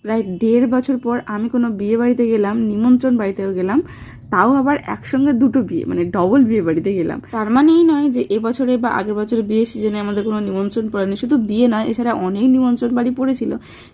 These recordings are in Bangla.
প্রায় 1.5 বছর পর আমি কোনো বিয়ে বাড়িতে গেলাম, নিমন্ত্রণ বাড়িতেও গেলাম, তাও আবার একসঙ্গে দুটো বিয়ে, মানে ডবল বিয়ে বাড়িতে গেলাম। তার মানে এই নয় যে এবছরের বা আগের বছরের বিয়ে সিজনে আমাদের কোনো নিমন্ত্রণ পড়েনি, শুধু বিয়ে নয় এছাড়া অনেক নিমন্ত্রণ বাড়ি পড়েছিল,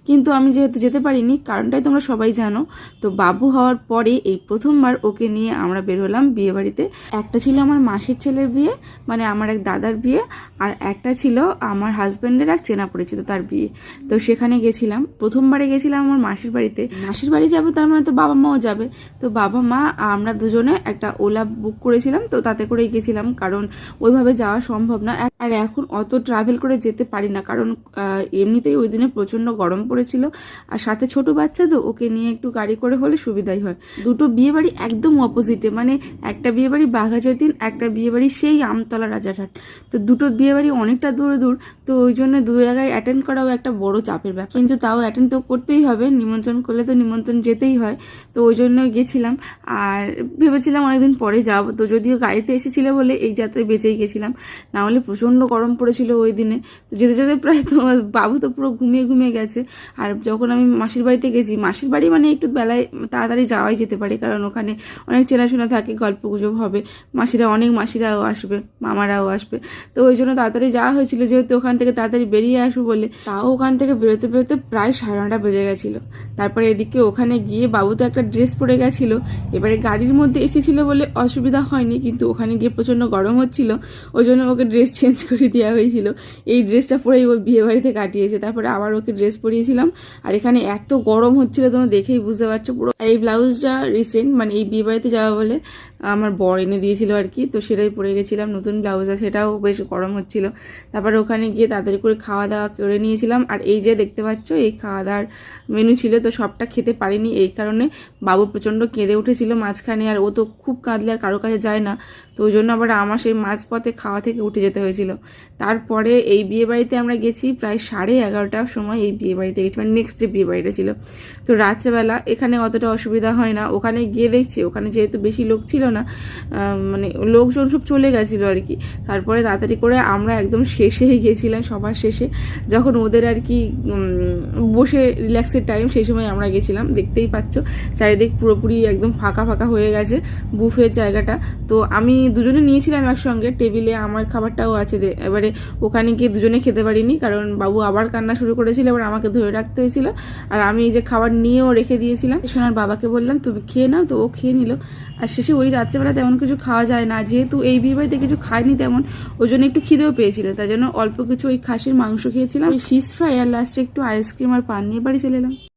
কিন্তু আমি যেহেতু যেতে পারিনি, কারণটাই তোমরা সবাই জানো। তো বাবু হওয়ার পরে এই প্রথমবার ওকে নিয়ে আমরা বের হলাম বিয়ে বাড়িতে। একটা ছিল আমার মাসির ছেলের বিয়ে, মানে আমার এক দাদার বিয়ে, আর একটা ছিল আমার হাজব্যান্ডের এক চেনা পরিচিত তার বিয়ে। তো সেখানে গেছিলাম, প্রথমবারে গেছিলাম আমার মাসির বাড়িতে। মাসির বাড়ি যাবে তার মানে তো বাবা মাও যাবে, তো বাবা মা আমরা দুজনে একটা ওলা বুক করেছিলাম, তো তাতে করেই গেছিলাম, কারণ ওইভাবে যাওয়া সম্ভব না। আর এখন অত ট্রাভেল করে যেতে পারি না, কারণ এমনিতেই ওই দিনে প্রচণ্ড গরম পড়েছিল, আর সাথে ছোট বাচ্চা তো ওকে নিয়ে একটু গাড়ি করে হলে সুবিধাই হয়। দুটো বিয়ে বাড়ি একদম অপোজিটে, মানে একটা বিয়ে বাড়ি বাঘাযতীন, একটা বিয়ে বাড়ি সেই আমতলা রাজারহাট। তো দুটো বিয়ে বাড়ি অনেকটা দূরে দূর, তো ওই জন্য দু জায়গায় অ্যাটেন্ড করাও একটা বড় চাপের ব্যাপার, কিন্তু তাও অ্যাটেন্ড তো করতেই হবে, নিমন্ত্রণ করলে তো নিমন্ত্রণ যেতেই হয়। তো ওই জন্য গেছিলাম, আর ভেবেছিলাম অনেকদিন পরে যাবো, তো যদিও গাড়িতে এসেছিল বলে এই যাত্রায় বেঁচেই গেছিলাম, না হলে প্রচণ্ড গরম পড়েছিল ওই দিনে। তো যেতে যেতে প্রায় তো বাবু তো পুরো ঘুমিয়ে ঘুমিয়ে গেছে। আর যখন আমি মাসির বাড়িতে গেছি, মাসির বাড়ি মানে একটু বেলায় তাড়াতাড়ি যাওয়াই যেতে পারে, কারণ ওখানে অনেক চেনাশোনা থাকে, গল্প গুজব হবে, অনেক মাসিরাও আসবে, মামারাও আসবে। তো ওই জন্য তাড়াতাড়ি যাওয়া হয়েছিল, যেহেতু ওখান থেকে তাড়াতাড়ি বেরিয়ে আসবো বলে। তাও ওখান থেকে বেরোতে বেরোতে প্রায় 9:30 বেজে গেছিলো। তারপরে এদিকে ওখানে গিয়ে বাবু তো একটা ড্রেস পরে গেছিলো, এবারে গাড়ির মধ্যে এসেছিল বলে অসুবিধা হয়নি, কিন্তু ওখানে গিয়ে প্রচণ্ড গরম হচ্ছিল, ওই জন্য ওকে ড্রেস চেঞ্জ করে দেওয়া হয়েছিল। এই ড্রেসটা পরেই ও বিয়ে বাড়িতে কাটিয়েছে, তারপরে আবার ওকে ড্রেস পরিয়েছিলাম। আর এখানে এত গরম হচ্ছিল তোমরা দেখেই বুঝতে পারছো পুরো। আর এই ব্লাউজটা রিসেন্ট, মানে এই বিয়ে বাড়িতে যাওয়া বলে আমার বর এনে দিয়েছিল আর কি, তো সেটাই পরে গেছিলাম, নতুন ব্লাউজটা, সেটাও বেশ গরম হচ্ছিল। তারপরে ওখানে গিয়ে তাড়াতাড়ি করে খাওয়া দাওয়া করে নিয়েছিলাম। আর এই যে দেখতে পাচ্ছ এই খাওয়া দাওয়ার মেনু ছিল, তো সবটা খেতে পারিনি, এই কারণে বাবু প্রচণ্ড কেঁদে উঠেছিল মাঝখানে, আর ও তো খুব কাঁদলে আর কারো কাছে যায় না, তো ওই জন্য আবার আমার সেই মাঝপথে খাওয়া থেকে উঠে যেতে হয়েছিল। তারপরে এই বিয়ে বাড়িতে আমরা গেছি প্রায় 11:30টার সময়, এই বিয়ে বাড়িতে গেছি, মানে নেক্সট যে বিয়ে বাড়িটা ছিল। তো রাত্রেবেলা এখানে অতটা অসুবিধা হয় না, ওখানে গিয়ে দেখছি ওখানে যেহেতু বেশি লোক ছিল না, মানে লোকজন সব চলে গেছিলো আর কি। তারপরে তাড়াতাড়ি করে আমরা একদম শেষেই গেছিলাম, সবার শেষে, যখন ওদের আর কি বসে রিল্যাক্সের টাইম, সেই সময় আমরা গেছিলাম। দেখতেই পাচ্ছ চারিদিক পুরোপুরি একদম ফাঁকা ফাঁকা হয়ে গেছে বুফের জায়গাটা। তো আমি দুজনে নিয়েছিলাম একসঙ্গে, টেবিলে আমার খাবারটাও আছে। এবারে ওখানে গিয়ে দুজনে খেতে পারিনি, কারণ বাবু আবার কান্না শুরু করেছিল, এবার আমাকে ধরে রাখতে হয়েছিল, আর আমি এই যে খাবার নিয়েও রেখে দিয়েছিলাম। সোনার বাবাকে বললাম তুমি খেয়ে নাও, তো ও খেয়ে নিল। আর শেষে ওই রাত্রেবেলা তেমন কিছু খাওয়া যায় না, যেহেতু এই বিয়ে বাড়িতে কিছু খাইনি তেমন, ওই জন্য একটু খিদেও পেয়েছিল, তাই জন্য অল্প কিছু ওই খাসির মাংস খেয়েছিলাম, ফিশ ফ্রাই, আর লাস্টে একটু আইসক্রিম আর পান নিয়ে বাড়ি চলে এলাম।